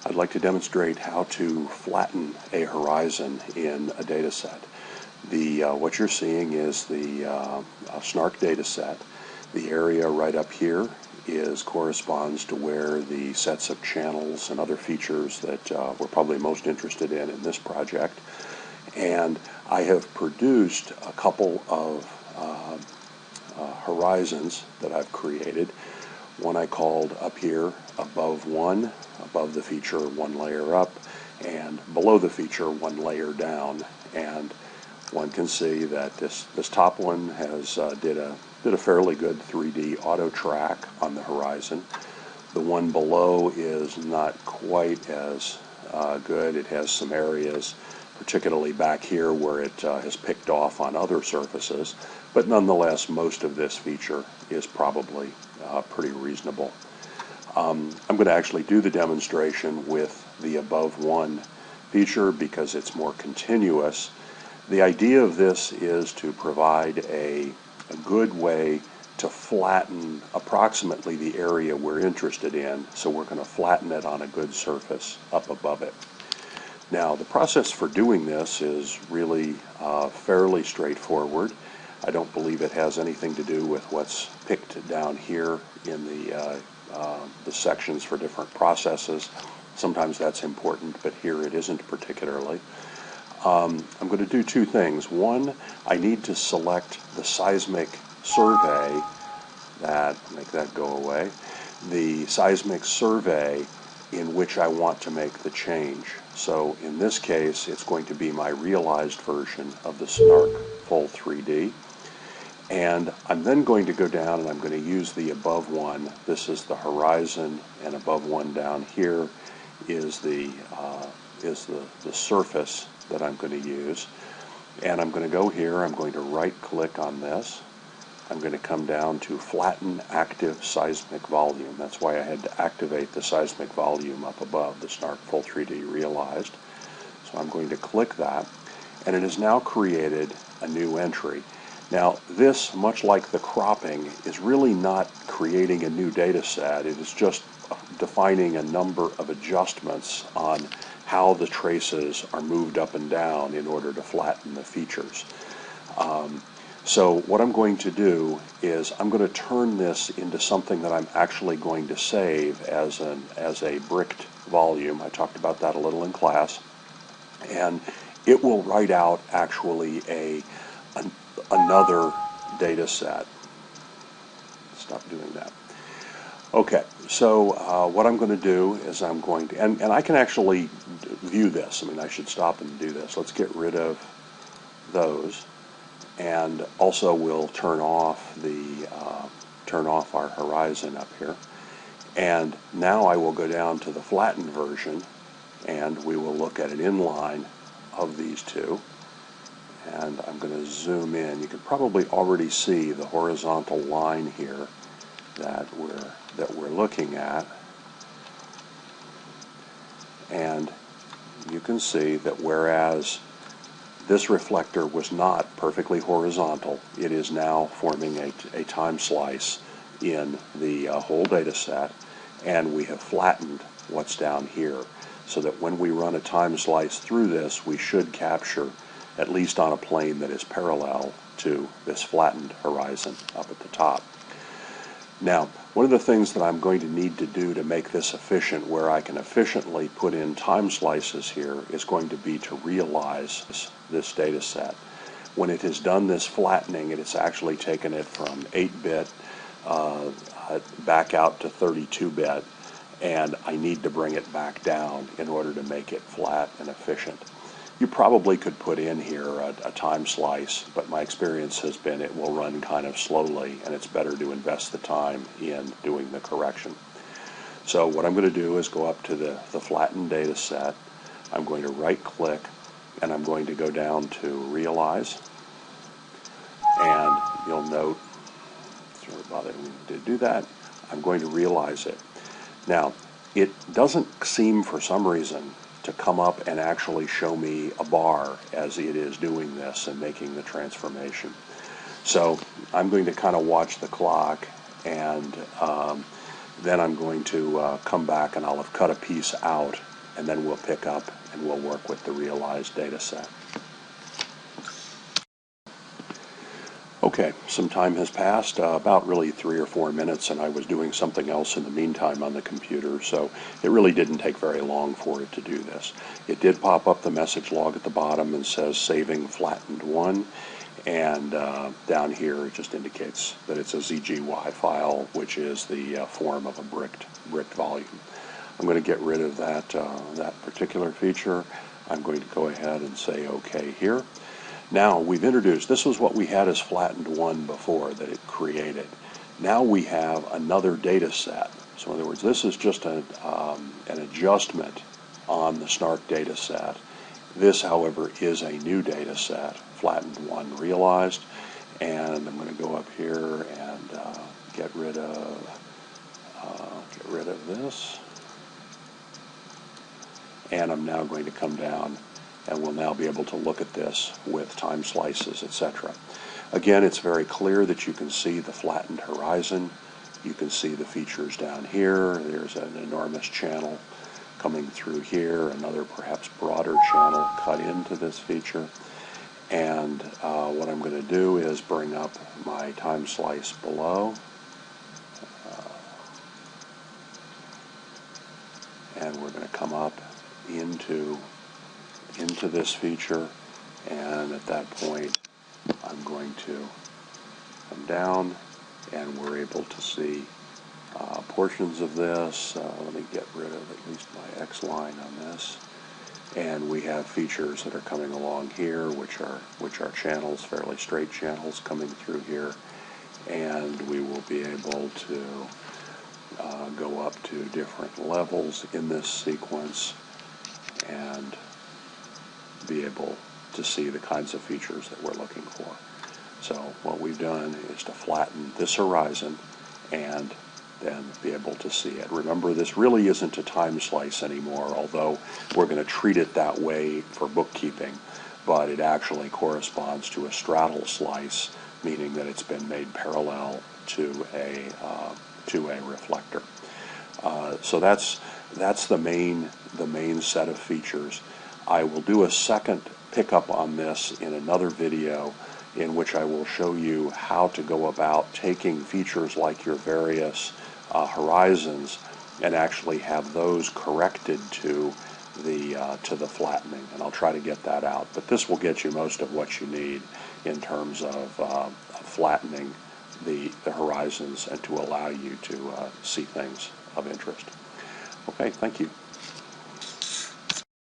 I'd like to demonstrate how to flatten a horizon in a data set. What you're seeing is the SNARK data set. The area right up here corresponds to where the sets of channels and other features that we're probably most interested in this project. And I have produced a couple of horizons that I've created. One I called up here above the feature one layer up, and below the feature one layer down. And one can see that this top one has did a fairly good 3D auto track on the horizon. The one below is not quite as good. It has some areas, particularly back here, where it has picked off on other surfaces, but nonetheless most of this feature is probably pretty reasonable. I'm going to actually do the demonstration with the above one feature because it's more continuous. The idea of this is to provide a good way to flatten approximately the area we're interested in, so we're going to flatten it on a good surface up above it. Now, the process for doing this is really fairly straightforward. I don't believe it has anything to do with what's picked down here in the sections for different processes. Sometimes that's important, but here it isn't particularly. I'm going to do two things. One, I need to select the seismic survey, make that go away, the seismic survey in which I want to make the change. So in this case, it's going to be my realized version of the SNARK full 3D. And I'm then going to go down and I'm going to use the above one. This is the horizon, and above one down here is the surface that I'm going to use. And I'm going to go here, I'm going to right click on this. I'm going to come down to Flatten Active Seismic Volume. That's why I had to activate the seismic volume up above, the SNARK Full 3D Realized. So I'm going to click that, and it has now created a new entry. Now this, much like the cropping, is really not creating a new data set. It is just defining a number of adjustments on how the traces are moved up and down in order to flatten the features. So what I'm going to do is I'm going to turn this into something that I'm actually going to save as a bricked volume. I talked about that a little in class. And it will write out actually another data set. Stop doing that. Okay, so what I'm going to do is I'm going to, and I can actually view this. I mean, I should stop and do this. Let's get rid of those. And also we'll turn off our horizon up here. And now I will go down to the flattened version, and we will look at an inline of these two. And I'm going to zoom in. You can probably already see the horizontal line here that we're looking at. And you can see that whereas this reflector was not perfectly horizontal, it is now forming a time slice in the whole data set, and we have flattened what's down here so that when we run a time slice through this, we should capture, at least on a plane that is parallel to this flattened horizon up at the top. Now, one of the things that I'm going to need to do to make this efficient, where I can efficiently put in time slices here, is going to be to realize this data set. When it has done this flattening, it has actually taken it from 8-bit back out to 32-bit, and I need to bring it back down in order to make it flat and efficient. You probably could put in here a time slice, but my experience has been it will run kind of slowly, and it's better to invest the time in doing the correction. So what I'm going to do is go up to the flattened data set. I'm going to right click, and I'm going to go down to Realize. And you'll note, sorry about it, we did do that. I'm going to realize it. Now, it doesn't seem for some reason to come up and actually show me a bar as it is doing this and making the transformation. So I'm going to kind of watch the clock, and Then I'm going to come back and I'll have cut a piece out, and then we'll pick up and we'll work with the realized data set. Okay, some time has passed, about really 3 or 4 minutes, and I was doing something else in the meantime on the computer, so it really didn't take very long for it to do this. It did pop up the message log at the bottom and says saving flattened 1, and down here it just indicates that it's a ZGY file, which is the form of a bricked volume. I'm going to get rid of that particular feature. I'm going to go ahead and say OK here. Now we've introduced, this was what we had as flattened 1 before that it created. Now we have another data set. So in other words, this is just an adjustment on the SNARK data set. This, however, is a new data set, flattened 1 realized. And I'm going to go up here and get rid of this. And I'm now going to come down, and we'll now be able to look at this with time slices, etc. Again, it's very clear that you can see the flattened horizon. You can see the features down here. There's an enormous channel coming through here, another perhaps broader channel cut into this feature. And what I'm going to do is bring up my time slice below. And we're going to come up into this feature, and at that point I'm going to come down, and we're able to see portions of this. Let me get rid of at least my X line on this, and we have features that are coming along here, which are channels, fairly straight channels coming through here, and we will be able to go up to different levels in this sequence and be able to see the kinds of features that we're looking for. So what we've done is to flatten this horizon and then be able to see it. Remember, this really isn't a time slice anymore, although we're going to treat it that way for bookkeeping, but it actually corresponds to a straddle slice, meaning that it's been made parallel to a reflector. So that's the main set of features. I will do a second pickup on this in another video in which I will show you how to go about taking features like your various horizons and actually have those corrected to the flattening, and I'll try to get that out. But this will get you most of what you need in terms of flattening the horizons and to allow you to see things of interest. Okay, thank you.